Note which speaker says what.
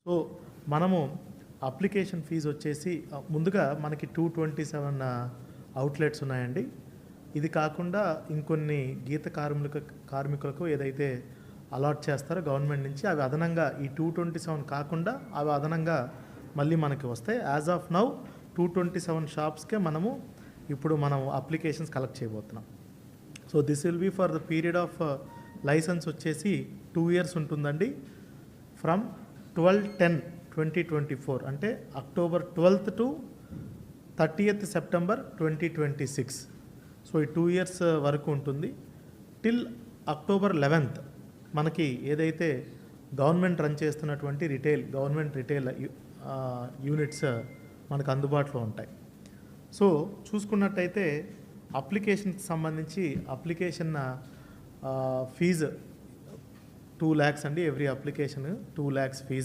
Speaker 1: So మనము application fee వచ్చేసి ముందుగా మనకి 227 అవుట్లెట్స్ ఉన్నాయండి. ఇది కాకుండా ఇంకొన్ని గీత కార్మికులకు ఏదైతే అలాట్ చేస్తారో గవర్నమెంట్ నుంచి అవి అదనంగా ఈ 227 కాకుండా అవి అదనంగా మళ్ళీ మనకి వస్తాయి. యాజ్ ఆఫ్ నౌ 227 షాప్స్కే ఇప్పుడు మనం అప్లికేషన్స్ కలెక్ట్ చేయబోతున్నాం. So this will be for the period of licence వచ్చేసి 2 years ఉంటుందండి. ఫ్రమ్ 12/10/2024 అంటే October 12th to 30th September 2026. So ఈ 2 years వరకు ఉంటుంది. టిల్ October 11th మనకి ఏదైతే గవర్నమెంట్ రన్ చేస్తున్నటువంటి గవర్నమెంట్ రిటైల్ యూనిట్స్ మనకు అందుబాటులో ఉంటాయి. సో చూసుకున్నట్టయితే అప్లికేషన్కి సంబంధించి అప్లికేషన్ ఫీజు 2 lakhs అండి. Every application 2 lakhs fee